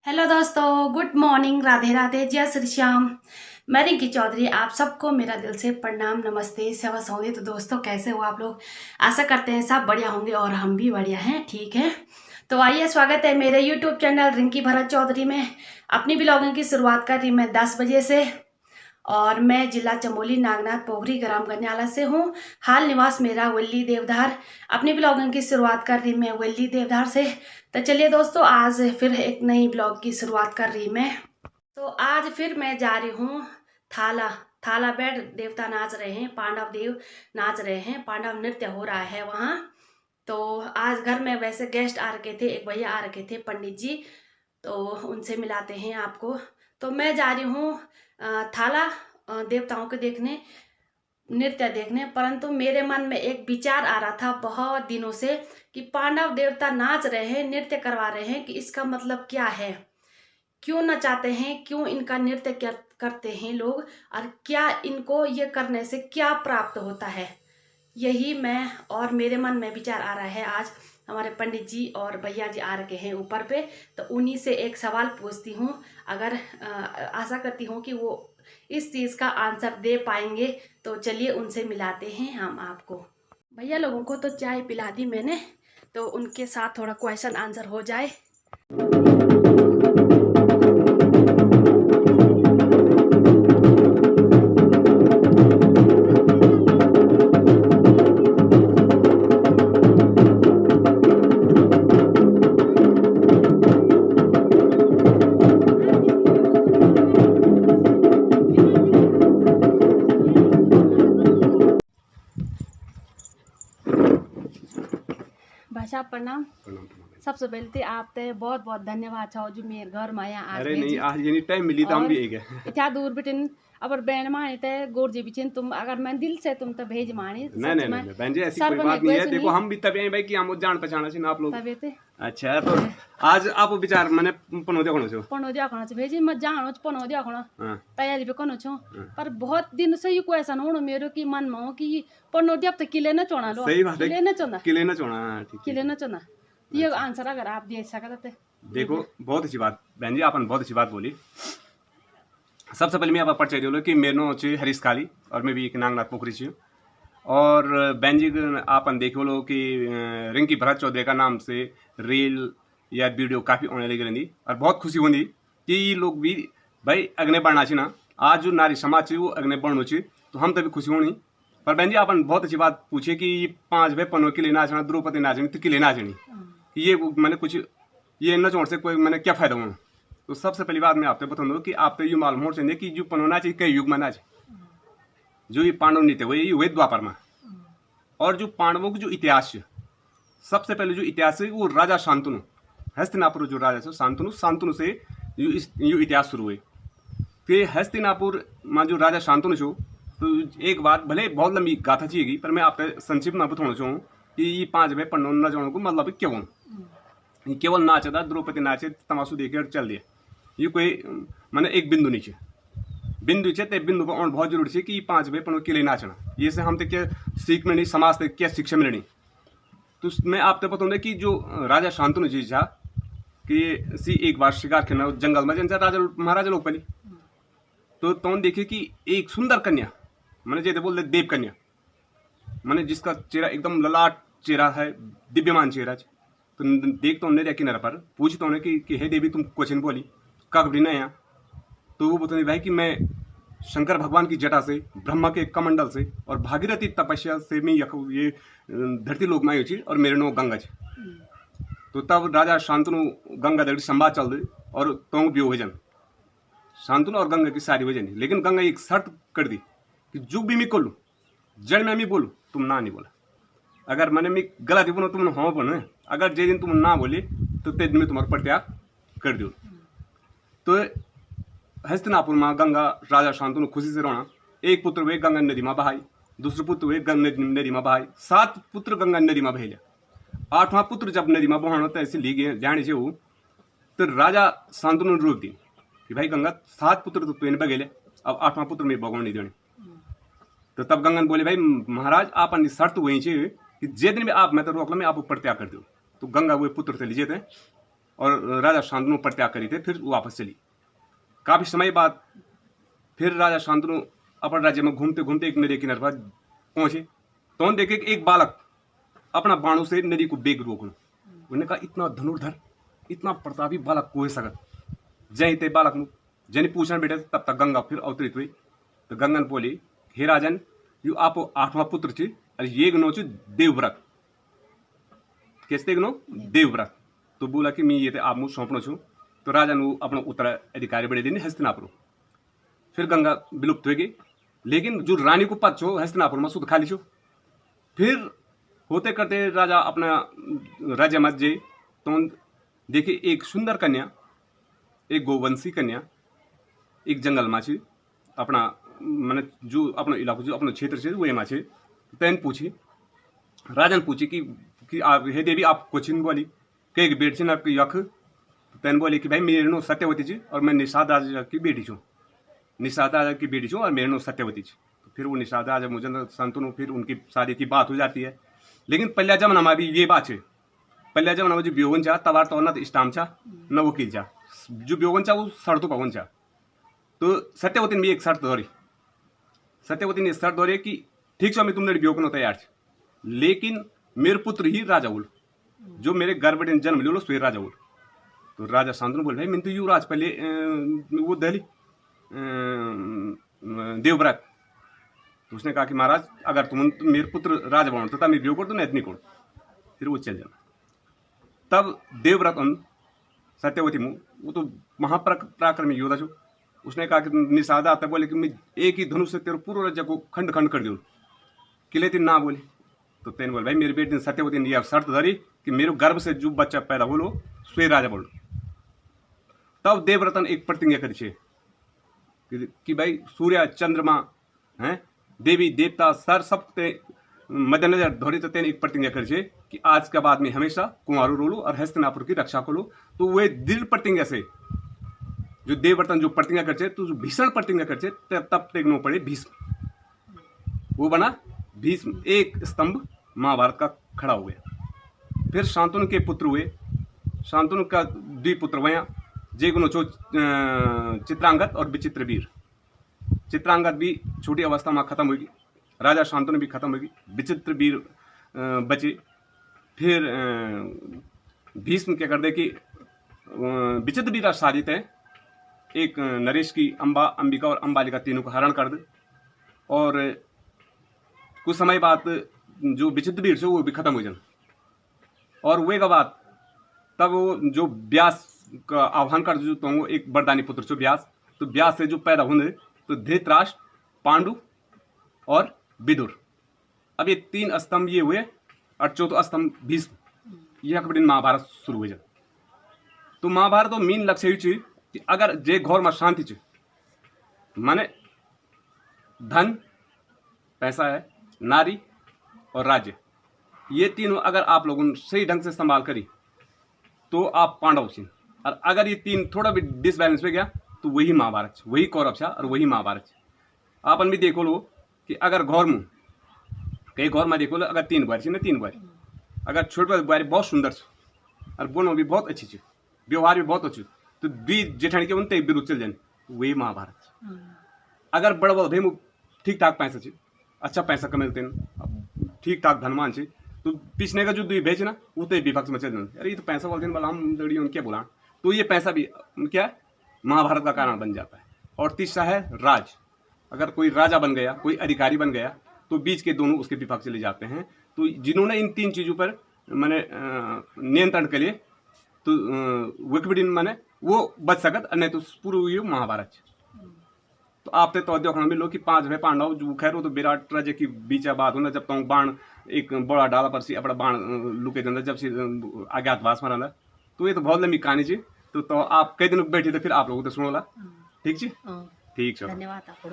Hello दोस्तों, good morning, Radhe Radhe, जय श्री श्याम। मैं रिंकी चौधरी, आप सबको मेरा दिल से प्रणाम, नमस्ते, सेवा सौदे। तो दोस्तों, कैसे हो आप लोग? आशा करते हैं सब बढ़िया होंगे और हम भी बढ़िया हैं, ठीक है। तो आइए, स्वागत है मेरे यूट्यूब चैनल रिंकी भरत चौधरी में। अपनी ब्लॉगिंग की शुरुआत कर रही मैं 10 बजे से और मैं जिला चमोली, नागनाथ, पोखरी, ग्राम गन्याला से हूँ। हाल निवास मेरा वेल्ली देवधार। अपनी ब्लॉगिंग की शुरुआत कर रही मैं वेल्ली देवधार से। तो चलिए दोस्तों, आज फिर एक नई ब्लॉग की शुरुआत कर रही मैं। तो आज फिर मैं जा रही हूँ थाला थाला बेड। देवता नाच रहे हैं, पांडव देव नाच रहे हैं, पांडव नृत्य हो रहा है वहाँ। तो आज घर में वैसे गेस्ट आ रखे थे, एक भैया आ रखे थे, पंडित जी, तो उनसे मिलाते हैं आपको। तो मैं जा रही हूँ थाला देवताओं को देखने, नृत्य देखने। परंतु मेरे मन में एक विचार आ रहा था बहुत दिनों से कि पांडव देवता नाच रहे हैं, नृत्य करवा रहे हैं, कि इसका मतलब क्या है, क्यों नचाते हैं, क्यों इनका नृत्य करते हैं लोग, और क्या इनको ये करने से क्या प्राप्त होता है। यही मैं और मेरे मन में विचार आ रहा है। आज हमारे पंडित जी और भैया जी आ रखे हैं ऊपर पे, तो उन्हीं से एक सवाल पूछती हूँ। अगर आशा करती हूँ कि वो इस चीज़ का आंसर दे पाएंगे। तो चलिए उनसे मिलाते हैं हम आपको। भैया लोगों को तो चाय पिला दी मैंने, तो उनके साथ थोड़ा क्वेश्चन आंसर हो जाए। भाषा प्रणाम। सबसे पहले तो आप ते बहुत बहुत धन्यवाद छो जो मेरे घर में आया आज। अरे नहीं, आज ये टाइम मिली तो हम भी एक है। इतना दूर बिटिन अबर बैंड माने ते गोर जी बिचिन तुम, अगर मैं दिल से तुम तो भेज मानी। नहीं बहन जी, ऐसी कोई बात नहीं है। देखो हम भी तभी आए भाई कि हम जान पहचाना छी ना आप लोग। तबे ते अच्छा, तो आज आप विचार मैंने पनोदिया कोनो छो भेजी मत जानो पनोदिया कोनो हां तैयारी पे कोनो छो। पर बहुत दिन से ये क्वेश्चन होनो मेरो की मन में कि पनोदिया तो किले न चोना लो। सही बात है, किले न चोना, किले न चोना। ठीक किले न चोना। ये आंसर अगर आप दे सकते। देखो, बहुत अच्छी बात बहन जी, आपने बहुत अच्छी बात बोली। सबसे पहले मैं आप परिचय दिलो कि मेरे नो छी हरीश काली और मैं भी एक नागनाथ पोखरी छी। और बहन जी आपन देखो लो कि रिंकी भरत चौधरी का नाम से रील या वीडियो काफ़ी आने लगी रही और बहुत खुशी होती कि ये लोग भी भाई अग्ने बढ़ना चाहिए ना। आज जो नारी समाज है वो अग्ने बढ़ना चाहिए, तो हम तभी खुशी होनी। पर बहन जी आपन बहुत अच्छी बात पूछी कि 5 भाई पनों के लिए नाचना, द्रौपदी नाचनी, तो के लिए नाचनी, ये मैंने कुछ ये नचोड़ से कोई मैंने क्या फायदा हुआ। तो सबसे पहली बात मैं आपको बता दूँ कि आप तो ये मालूम हो चाहिए कि जो पनो नाचे कई युग में नाचे। जो ये पांडव नृत्य हुए द्वापर में। और जो पांडवों का जो इतिहास है, सबसे पहले जो इतिहास है वो राजा शांतनु, हस्तिनापुर जो राजा है शांतनु से यो इतिहास शुरू हुए। फिर हस्तिनापुर में जो राजा शांतनु छो, तो एक बात भले बहुत लंबी गाथा चाहिए, पर मैं आपको संक्षिप्त में बताना चाहूँ कि ये 5 भाई पन्नों न जाने को मतलब क्यों केवल नाचे था, द्रौपदी नाचे तमाशू देखे चल दिए। ये कोई मैंने एक बिंदु नहीं है, बिंदु है ते बिंदु पर बहुत जरूरी है कि 5 भाई पनों के लिए नाचना। ये से हम तो क्या सीख मिलनी, समाज से क्या शिक्षा मिलनी। तो मैं आपको बताऊंगा कि जो राजा शांतनु जी था कि सी एक बार शिकार खेलना जंगल में जन राजा महाराजा लोग पहली, तो देखे कि एक सुंदर कन्या, मैंने जैसे बोल देव कन्या, मैंने जिसका चेहरा एकदम ललाट चेहरा है, दिव्यमान चेहरा। तो देखता हूँ नदिया किनारे पर, पूछता हूँ कि हे देवी तुम क्वेश्चन बोली कब ना यहाँ। तो वो बताने भाई कि मैं शंकर भगवान की जटा से, ब्रह्मा के कमंडल से और भागीरथी तपस्या से मैं ये धरती लोक में आई थी और मेरे नो गंगा जी। तो तब राजा शांतनु गंगा दड़ी संवाद चल रही और तो भी वजन शांतनु और गंगा की सारी वजन। लेकिन गंगा एक शर्त कर दी कि जो भी मैं बोलूँ, जड़ में मैं बोलूँ, तुम ना नहीं बोला। अगर मैंने मैं गलत बोलो तुम हाँ बोलो, अगर जे दिन तुम ना बोले तो ते दिन में तुम्हारा परित्याग कर दो। तो हस्तिनापुर में गंगा राजा शांतनु खुशी से रोना। एक पुत्र वे गंगा नदी में बहाई, दूसरे पुत्र वे गंगा नदी में बहाई, 7 पुत्र गंगा नदी में बहेलिया। 8वां पुत्र जब नदी में बहाना तो ऐसे ली गए जाने से वो, तो राजा शांतनु ने रोक दी कि भाई गंगा 7 पुत्र तो तुमने बगेले, अब 8वां पुत्र में भगवान नहीं देने। तो तब गंगा ने बोले भाई महाराज आप अपनी शर्त वही चाहिए कि जे दिन में आप मैं तो रोक लो, मैं आप ऊपर त्याग कर दूँ। तो गंगा वो पुत्र थे लीजिए थे और राजा शांतनु परित्याग करी थे, फिर वापस चली। काफी समय बाद फिर राजा शांतनु अपने राज्य में घूमते घूमते एक नदी किनारे पर पहुंचे, तो उन्होंने देखे कि एक बालक अपना बाणों से नदी को बेग रोकना। उन्होंने कहा इतना धनुर्धर, इतना प्रतापी बालक को सकत। जय ते बालक मुख जनी पूछना बेटे, तब तक गंगा फिर अवतरित हुई। तो गंगा ने बोली, हे राजन, यू आपो 8वां पुत्र छी और ये गनो छी देवव्रत। कैसे गनो? देवव्रत। तो बोला कि मैं ये ते आप मुझ सौंपनो छू। तो राजा ने अपना उत्तराधिकारी बड़े दिन हस्तिनापुर। फिर गंगा विलुप्त हो गई, लेकिन जो रानी को पद छो हस्तिनापुर में शुद्ध खाली छो। फिर होते करते राजा अपना राज्य मत जे, तो देखिए एक सुंदर कन्या, एक गोवंशी कन्या एक जंगल में छे, अपना मैंने जो अपना इलाको जो अपना क्षेत्र से वो में छे। तैन पूछी, राजन पूछी कि आप हे देवी आप क्वेश्चन बोली कई बेटी छे आपकी यख। तैन बोली कि भाई मेरे नो सत्यवती जी और मैं निषाद राजा की बेटी छूँ, निषाद राजा की बेटी छूँ और मेरे नो सत्यवती जी। तो फिर वो निषाद राजा मुझे संतनु फिर उनकी शादी की बात हो जाती है। लेकिन पहला जमाना में भी ये बात है, पहला जमाना में जो ब्योगन चा तबार तो न स्टाम चा न वकील चा, जो ब्योगन चा वो शर्तों पवन चा। तो सत्यवती ने भी एक शर्त धोरी, सत्यवती ने शर्त धोरी कि ठीक है मैं तुमने ब्योगन हो तैयार छे, लेकिन मेरे पुत्र ही राजा उल, जो मेरे गर्भ में जन्म लियो सो राजा उल। तो राजा शांतनु बोल भाई मैं तो युवराज पहले वो दहली देवव्रत। तो उसने कहा कि महाराज अगर तुम मेरे पुत्र राजा बनो तो मैं ब्योग कर तो नहीं इतनी कोण। फिर वो चल जाना। तब देवव्रत सत्यवती मुँह वो तो महापराक्रमी योद्धा छो। उसने कहा कि निषादा आता बोले कि मैं एक ही धनुष से तेरे पूर्व राज्य को खंड खंड कर दूँ। किले तीन ना बोले। तो तेन बोले भाई मेरी बेटी सत्यवती ने यह शर्त धरी कि मेरे गर्भ से जो बच्चा पैदा हो लो स्वे राजा बोलो। तब देवव्रतन एक प्रतिज्ञा करी छे कि भाई सूर्य चंद्रमा हैं देवी देवता सर सब मद्देनजर धोरी। तो तेन एक प्रतिज्ञा करी छे कि आज के बाद में हमेशा कुंवारो रोलू और हस्तिनापुर की रक्षा करो। तो वे दृढ़ प्रतिज्ञा से जो देवव्रतन जो प्रतिज्ञा करे तो जो भीषण प्रतिज्ञा करे तब तेगनो पड़े भीष्म, वो बना भीष्म, एक स्तंभ महाभारत का खड़ा हो गया। फिर शांतनु के पुत्र हुए, शांतनु का द्विपुत्र वया जे गुनो चो चित्रांगद और विचित्रवीर। चित्रांगद भी छोटी अवस्था में खत्म होगी, राजा शांतनु भी खत्म होगी, विचित्रवीर बचे। फिर भीष्म क्या कर दे कि विचित्रवीर शादित है एक नरेश की अंबिका और अंबालिका तीनों को हरण कर दे। और कुछ समय बाद जो विचित्रवीर से वो भी खत्म हो जाए। और वे का बाद तब वो जो व्यास का आह्वान कर जो तो एक वरदानी पुत्र छो व्यास। तो व्यास से जो पैदा होने तो धृतराष्ट्र, पांडु और विदुर। अब ये 3 स्तंभ ये हुए और 4वां स्तंभ भीष्म। यह कबड्डी महाभारत शुरू हो जाए। तो महाभारत तो मेन लक्ष्य ही कि अगर जे घोर में शांति च माने धन पैसा है, नारी और राज्य, ये तीनों अगर आप लोगों सही ढंग से संभाल करी तो आप पांडव छी। और अगर ये 3 थोड़ा भी डिसबैलेंस हो गया तो वही महाभारत, वही कौरव छा और वही महाभारत। आपन भी देखो लो कि अगर घोर में कई घोर में देखो लो अगर 3 बार ना 3 बार, अगर छोटे बार बहुत सुंदर और बोनो भी बहुत अच्छी चीज, व्यवहार भी बहुत अच्छी, तो द्वि जेठानी के उनते विरुद्ध चल जाए वही महाभारत। अगर बड़ा बड़ा भाई ठीक ठाक पैसा चाहिए, अच्छा पैसा कमेलते ठीक ठाक धनवान चाहिए, तो पिछने का जो द्वी भेज ना वो तो विपक्ष में चल जाए, अरे ये तो पैसा बोलते हैं हम लड़ी उनके बोला। तो ये पैसा भी क्या महाभारत का कारण बन जाता है। और तीसरा है राज। अगर कोई राजा बन गया, कोई अधिकारी बन गया, तो बीच के दोनों उसके विपक्ष चले जाते हैं। तो जिन्होंने इन 3 चीज़ों पर मैंने नियंत्रण के लिए तो विकिपीडिया मैंने वो बच सकत, नहीं तो पूरा ये महाभारत। तो आप तो देखना मिलो कि 5 भाई पांडव जो खैर वो तो विराट राज्य की बीच बात होना जब तो बाण एक बड़ा डाला पर से अपना बाण लुके जाता जब से अज्ञातवास में रहता। तो ये तो बहुत लंबी कहानी जी। तो आप कई दिन बैठे तो फिर आप लोगों तो सुनोला। ठीक जी, ठीक है, धन्यवाद आपको।